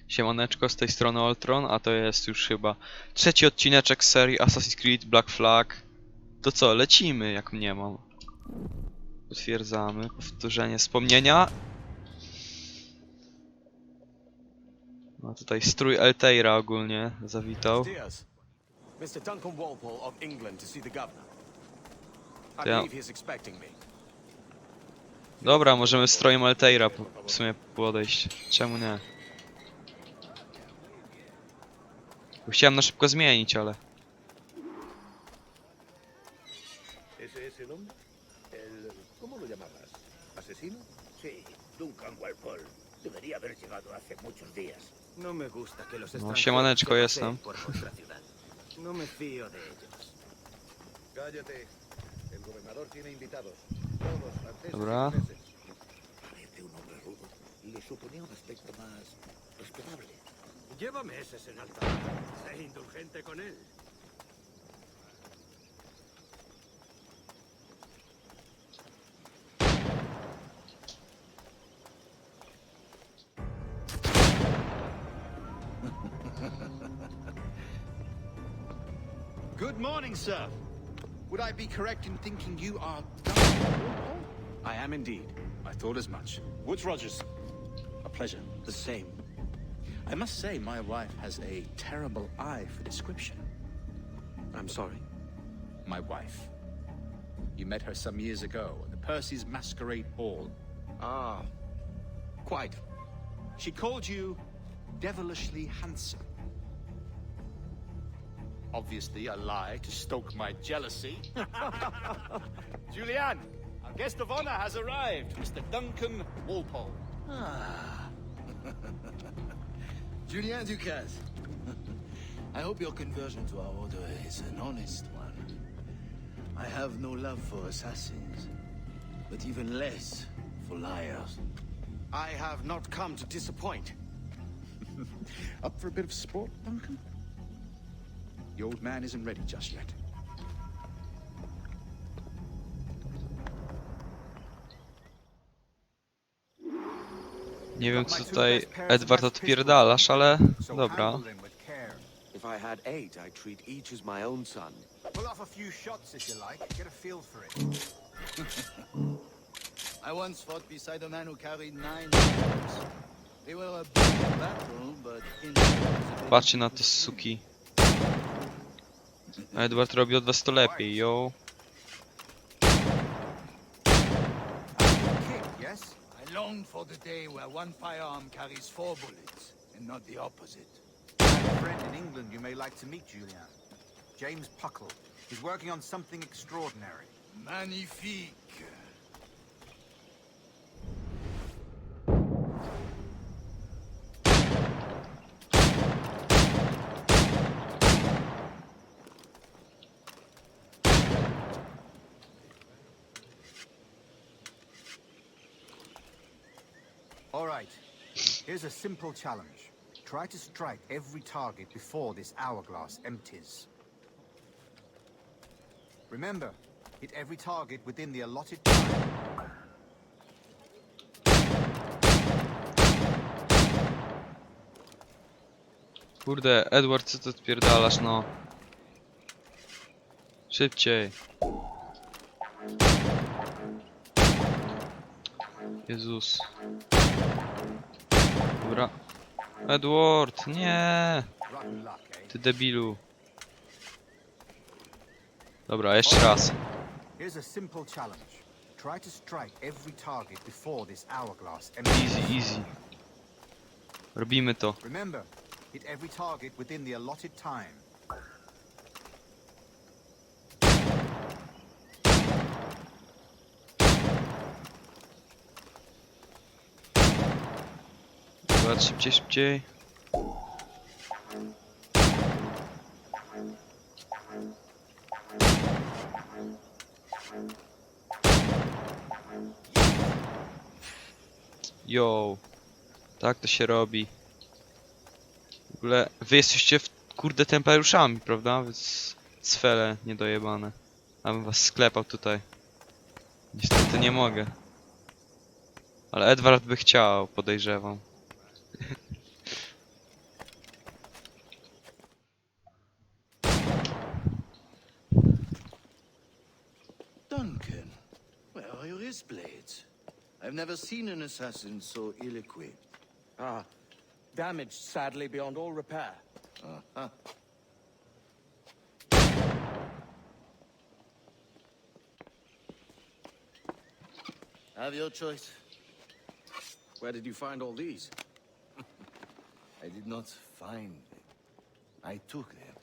Siemaneczko, z tej strony Oltron, a to jest już chyba trzeci odcineczek serii Assassin's Creed Black Flag. To co, lecimy, jak mnie mam. Potwierdzamy, powtórzenie wspomnienia. No tutaj strój Altaira ogólnie zawitał. To ja... Dobra, możemy strojem Altaira w sumie podejść. Czemu nie? Bo chciałem na szybko zmienić, ale... No, siemaneczko, jestem. Dobra. Llévame ese en altar. Sé indulgente con él. Good morning, sir. Would I be correct in thinking you are... I am indeed. I thought as much. Woods Rogers. A pleasure. The same. I must say, my wife has a terrible eye for description. I'm sorry. My wife. You met her some years ago at the Percy's Masquerade Ball. Ah, quite. She called you devilishly handsome. Obviously a lie to stoke my jealousy. Julianne, our guest of honor has arrived, Mr. Duncan Walpole. Ah. Julien Ducasse. I hope your conversion to our order is an honest one. I have no love for assassins, but even less for liars. I have not come to disappoint. Up for a bit of sport, Duncan? The old man isn't ready just yet. Nie wiem, co tutaj Edward odpierdalasz, ale dobra. If I had 8, I'd treat each as my own son. Pull off a few shots if you like. Get a feel for it. I once fought beside a man who carried 9 arrows. They were a big battle, but Patrzcie na to, suki. Edward robi od was to lepiej, yo. Kick, yes? I long for the day where one firearm carries 4 bullets, and not the opposite. I have a friend in England you may like to meet, Julian. James Puckle. He's working on something extraordinary. Magnifique. All right. Here's a simple challenge. Try to strike every target before this hourglass empties. Remember, hit every target within the allotted time. Kurde, Edward, co ty odpierdalasz, no. Szybciej. Jezus. Dobra. Edward, nie! Rotten luck, eh? Ty debilu. Dobra, jeszcze raz. Here's a simple challenge. Try to strike every target before this hourglass empties. Easy, easy. Robimy to. Remember, hit every target within the allotted time. Dobra, szybciej, szybciej. Yo, tak to się robi. W ogóle wy jesteście kurde templariuszami, prawda? Więc cfele niedojebane. Abym was sklepał tutaj. Niestety nie mogę. Ale Edward by chciał, podejrzewam. I've never seen an assassin so ill-equipped. Ah, damaged sadly beyond all repair. Uh-huh. Have your choice. Where did you find all these? I did not find them. I took them.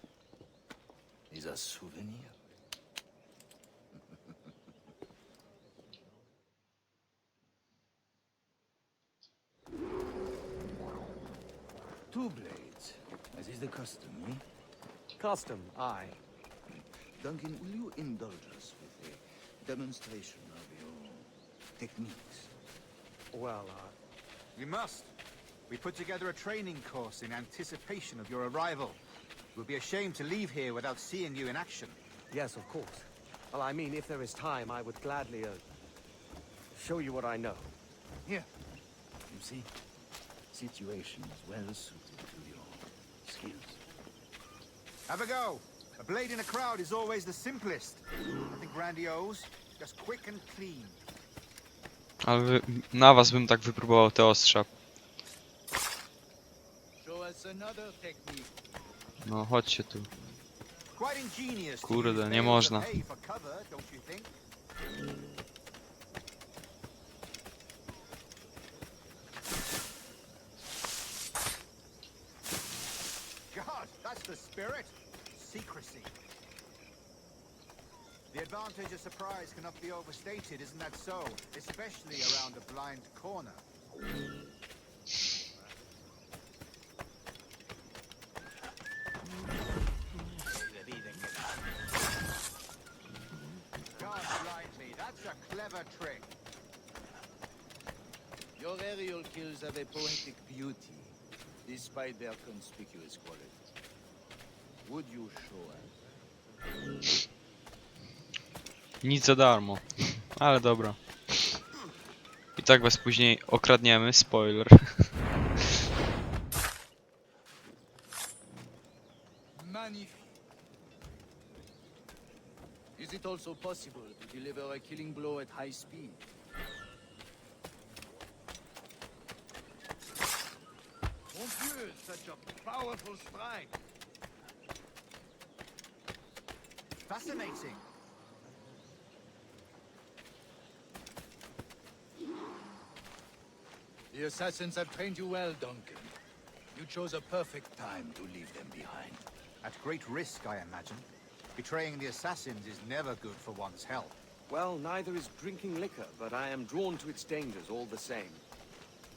Is a souvenir. Two blades, as is the custom, eh? Custom, aye. Duncan, will you indulge us with a demonstration of your techniques? Well, We must. We put together a training course in anticipation of your arrival. We'll be ashamed to leave here without seeing you in action. yes, of course. Well, I mean, if there is time, I would gladly show you what I know. Here. You see? Situations well suited to your skills. Have a go. A blade in a crowd is always the simplest. Nothing grandiose, just quick and clean. Ale na was bym tak wypróbował te ostrza. Show us another technique. No, chodźcie tu. Quite ingenious. to Kurde, use nie blades można. that pay for cover, don't you think? God, that's the spirit. Secrecy. The advantage of surprise cannot be overstated, isn't that so? Especially around a blind corner. God blind me, that's a clever trick. Your aerial kills have a poetic beauty, despite their conspicuous quality. Would you show us? Nic za darmo. Ale dobra. I tak was później okradniemy. Spoiler. Magnifique. Is it also possible to deliver a killing blow at high speed? Mon Dieu, such a powerful strike. Fascinating. The assassins have trained you well, Duncan. You chose a perfect time to leave them behind. At great risk, I imagine. Betraying the assassins is never good for one's health. Well, neither is drinking liquor, but I am drawn to its dangers all the same.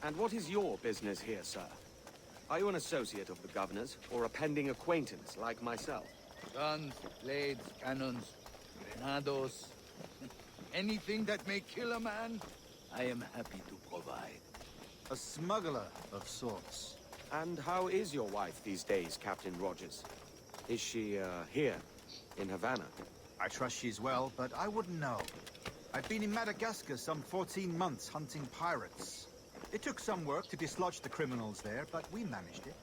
And what is your business here, sir? Are you an associate of the governor's, or a pending acquaintance like myself? Guns, blades, cannons, grenados, anything that may kill a man, I am happy to provide. A smuggler of sorts. And how is your wife these days, Captain Rogers? Is she, here, in Havana? I trust she's well, but I wouldn't know. I've been in Madagascar some 14 months hunting pirates. It took some work to dislodge the criminals there, but we managed it.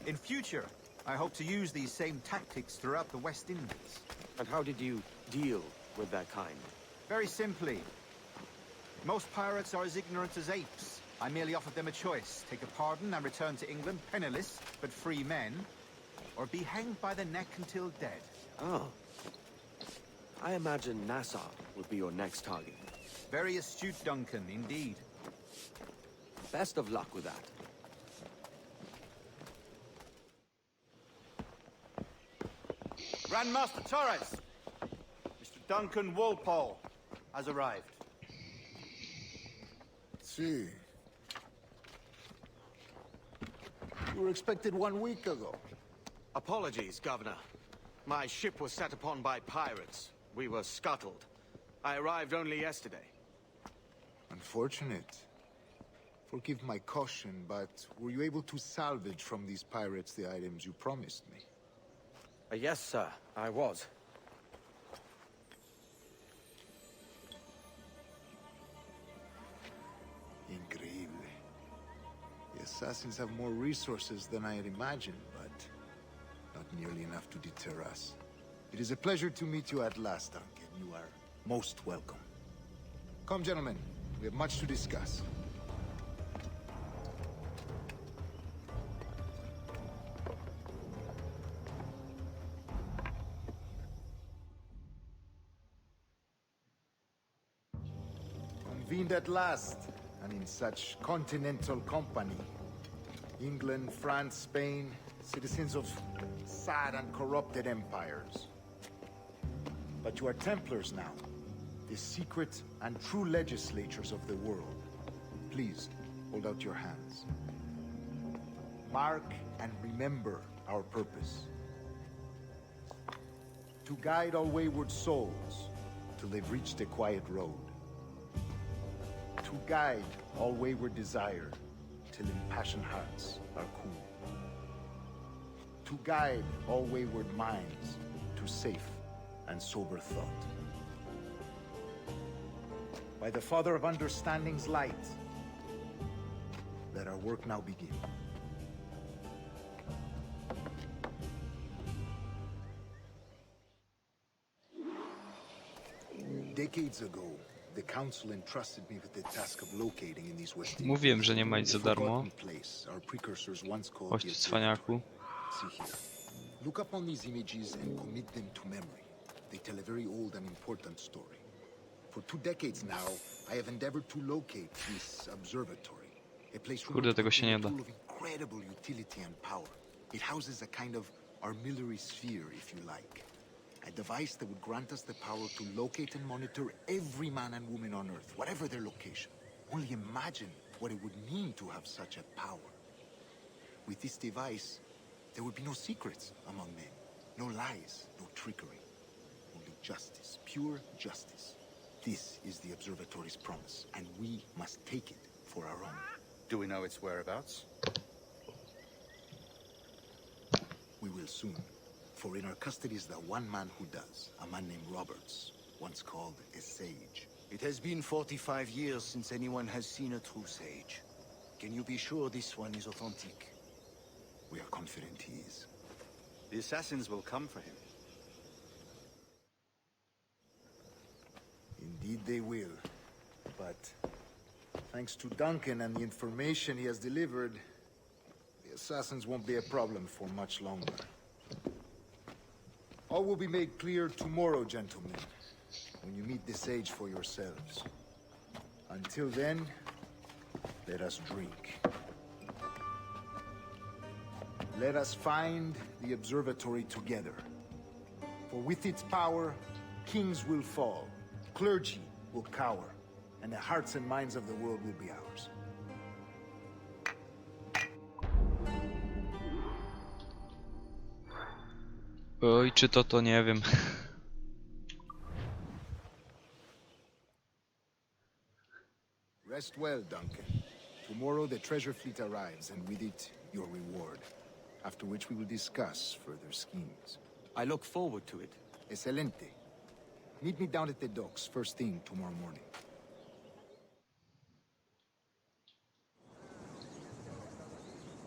In future, I hope to use these same tactics throughout the West Indies. And how did you deal with that kind? Very simply. Most pirates are as ignorant as apes. I merely offered them a choice. Take a pardon and return to England penniless, but free men, or be hanged by the neck until dead. Oh. I imagine Nassau would be your next target. Very astute, Duncan, indeed. Best of luck with that. Grandmaster Torres! Mr. Duncan Walpole has arrived. See. You were expected 1 week ago. Apologies, Governor. My ship was set upon by pirates. We were scuttled. I arrived only yesterday. Unfortunate. Forgive my caution, but were you able to salvage from these pirates the items you promised me? Yes, sir, I was. Increíble. The assassins have more resources than I had imagined, but not nearly enough to deter us. It is a pleasure to meet you at last, Duncan. You are most welcome. Come, gentlemen. We have much to discuss. Convened at last, and in such continental company. England, France, Spain, citizens of sad and corrupted empires. But you are Templars now, the secret and true legislators of the world. Please, hold out your hands. Mark and remember our purpose. To guide all wayward souls till they've reached a quiet road. To guide all wayward desire till impassioned hearts are cool. To guide all wayward minds to safe and sober thought. By the Father of Understanding's light, let our work now begin. Decades ago, the council entrusted me with the task of locating in these West Indies. Mówiłem, że nie ma nic za darmo. forgotten place our precursors once called Chodź the tu, cwaniaku. See here. Look upon these images and commit them to memory. They tell a very old and important story. For 2 decades now, I have endeavored to locate this observatory. A place Kurde, tego się nie da. full of incredible utility and power. It houses a kind of armillary sphere, if you like. A device that would grant us the power to locate and monitor every man and woman on Earth, whatever their location. Only imagine what it would mean to have such a power. With this device, there would be no secrets among men, no lies, no trickery. Only justice, pure justice. This is the observatory's promise, and we must take it for our own. Do we know its whereabouts? We will soon. For in our custody is the one man who does, a man named Roberts, once called a sage. It has been 45 years since anyone has seen a true sage. Can you be sure this one is authentic? We are confident he is. The assassins will come for him. Indeed they will. But thanks to Duncan and the information he has delivered, the assassins won't be a problem for much longer. All will be made clear tomorrow, gentlemen, when you meet the sage for yourselves. Until then, let us drink. Let us find the observatory together. For with its power, kings will fall, clergy will cower, and the hearts and minds of the world will be ours. Oj, czy to nie wiem. Rest well, Duncan. Tomorrow the treasure fleet arrives, and with it, your reward. After which we will discuss further schemes. I look forward to it. Excelente. Meet me down at the docks first thing tomorrow morning.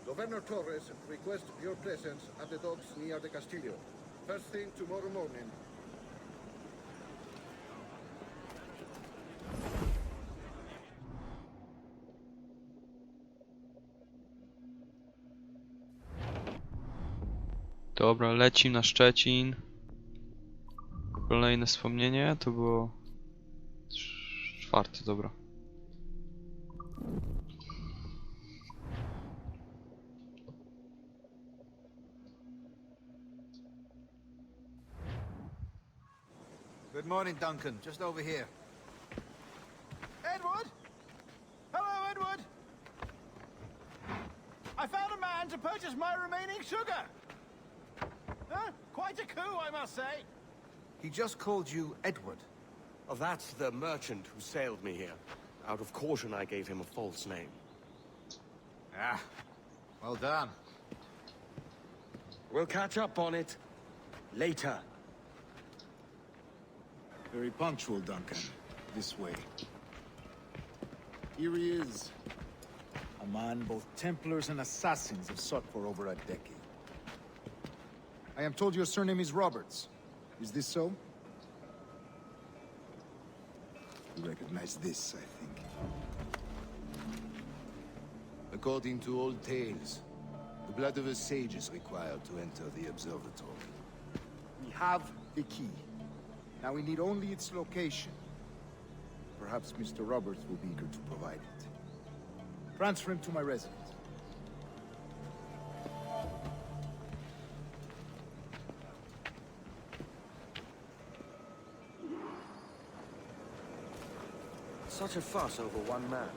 Governor Torres requests your presence at the docks near the Castillo. First thing tomorrow morning. Dobra, leci na Szczecin. Kolejne wspomnienie, to było 4, dobra. Good morning, Duncan. Just over here. Edward? Hello, Edward. I found a man to purchase my remaining sugar. Huh? Quite a coup, I must say. He just called you Edward. Oh, that's the merchant who sailed me here. Out of caution, I gave him a false name. Ah, well done. We'll catch up on it later. Very punctual, Duncan. This way. Here he is. A man both Templars and assassins have sought for over a decade. I am told your surname is Roberts. Is this so? recognize this, I think. According to old tales, the blood of a sage is required to enter the observatory. We have the key. Now we need only its location. Perhaps Mr. Roberts will be eager to provide it. Transfer him to my residence. Such a fuss over one man.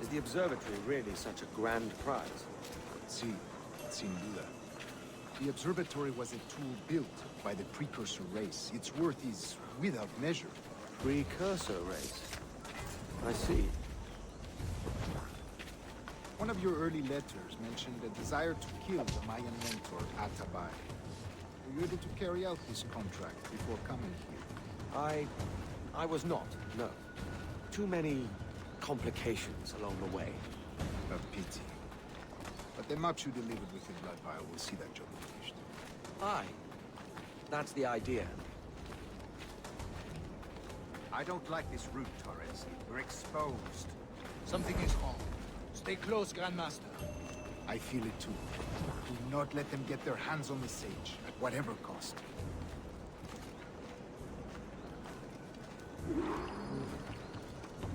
Is the observatory really such a grand prize? See, sin duda. The observatory was a tool built by the precursor race. Its worth is without measure. Precursor race. I see. One of your early letters mentioned a desire to kill the Mayan mentor, Atabay. Were you able to carry out this contract before coming here? I was not, no. Too many complications along the way. A pity. But the maps you delivered with the blood vial will see that job finished. Aye. That's the idea. I don't like this route, Torres. We're exposed. Something is wrong. Stay close, Grandmaster. I feel it too. Do not let them get their hands on the sage, at whatever cost.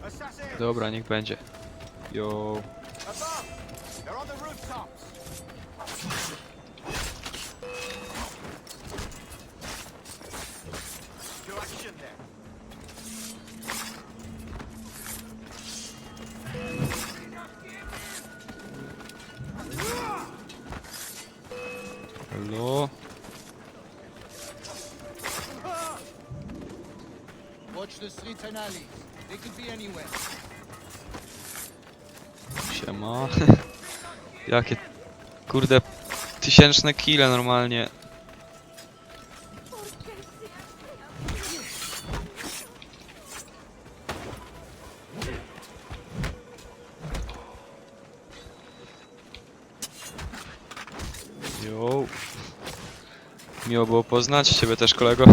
Assassins! Dobra, niech będzie. Yo. Above! They're on the rooftops! To action there! Halo. Watch the streets and alleys. They could be anywhere. Siema. Jakie kurde tysięczne kile normalnie. Jo. Miło było poznać ciebie też, kolego.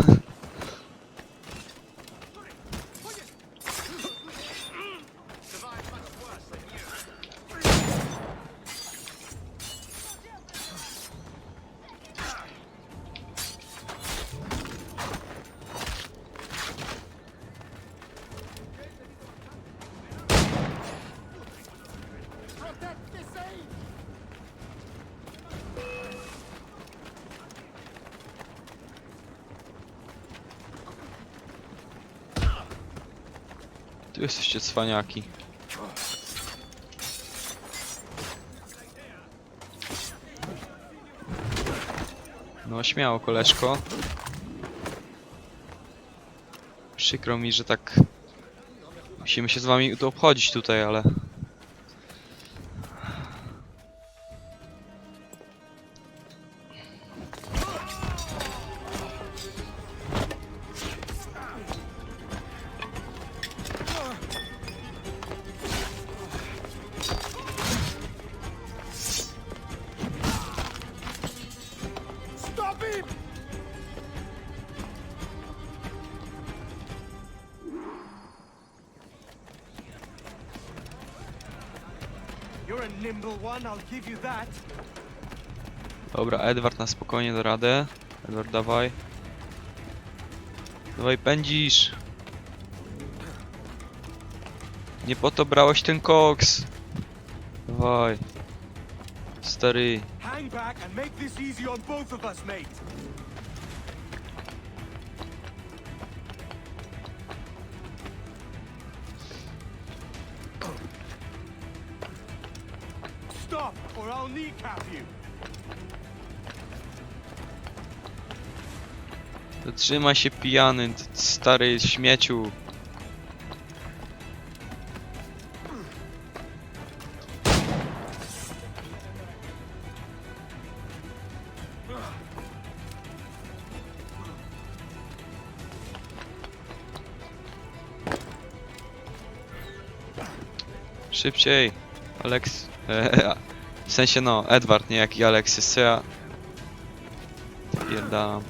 Tu jesteście cwaniaki. No śmiało, koleżko. Przykro mi, że tak musimy się z wami tu obchodzić tutaj, ale... You're a nimble one, I'll give you that. Dobra, Edward na spokojnie da radę. Edward, dawaj. Dawaj, pędzisz. Nie po to brałeś ten koks. Dawaj. Stary. Hang back and make this easy on both of us, mate. Stop, or I'll kneecap you. Zatrzymaj się, pijany, stary śmieciu. Szybciej, Alex. W sensie no, Edward, nie jaki Alexis, co ja... Pierdalam.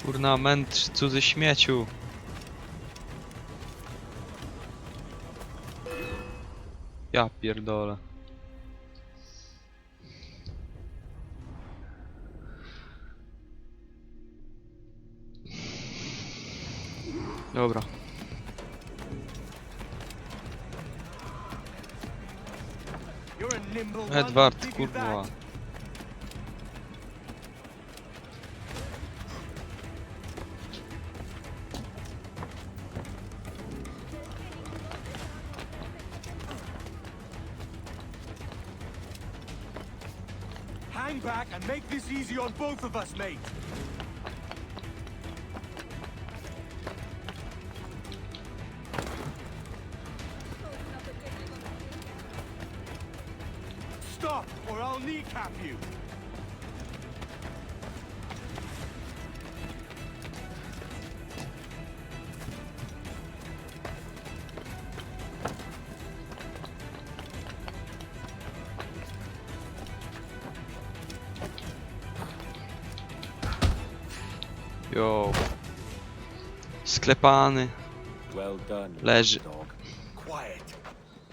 Kurna, mędrz, cudzy śmieciu. Ja pierdolę. Dobra. You're a nimble one, Edward, I'll give you kurwa. that. Hang back and make this easy on both of us, mate. Stop, or I'll kneecap you. Jo. Sklepany. Well done, Leży. dog. Quiet.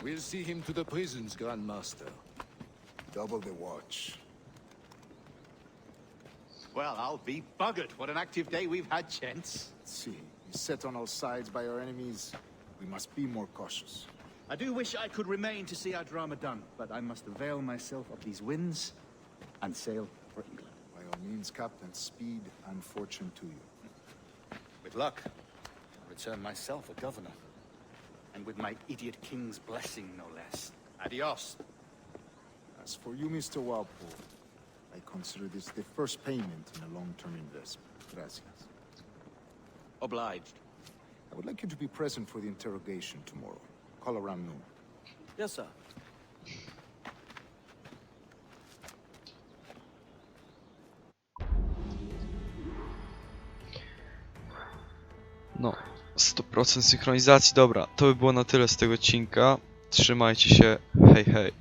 We'll see him to the prisons, Grandmaster. Double the watch. Well, I'll be buggered. What an active day we've had, gents. Let's see. Beset on all sides by our enemies, we must be more cautious. I do wish I could remain to see our drama done, but I must avail myself of these winds and sail for England. By all means, Captain, speed and fortune to you. With luck, I'll return myself a governor. And with my idiot king's blessing, no less. Adios. As for you, Mr. Walpole, I consider this the first payment in a long-term investment. Gracias. Obliged. I would like you to be present for the interrogation tomorrow. Call around noon. Yes, sir. No, 100% synchronizacji. Dobra, to by było na tyle z tego odcinka. Trzymajcie się. Hej, hej.